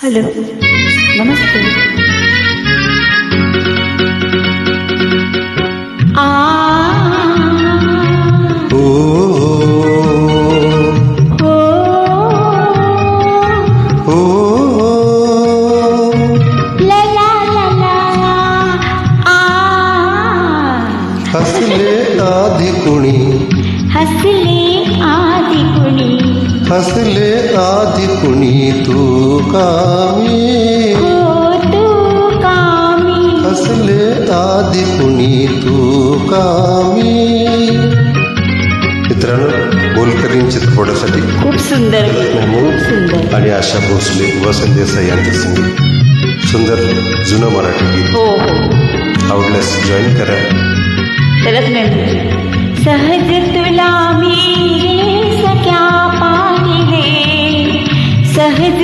Hello, नमस्ते. आ ओ हो ओ ला ला ला ला आ हसले आधी कुणी, हसले आधी कुणी, हसले आधी कुणी तू कामी, हो तू कामी. हसले आधी कुणी तू कामी. मित्रांनो, बोलकरीण चित्रपटासाठी खूप सुंदर गीत, खूप महमूद सुंदर. आणि आशा भोसले व संजय देसाई यांचं संगीत, सुंदर जुनं मराठी गीत. हो हो, आवडल्यास जॉईन करा. तरच नाही. सहज तुला मी सख्या पाहिले, सहज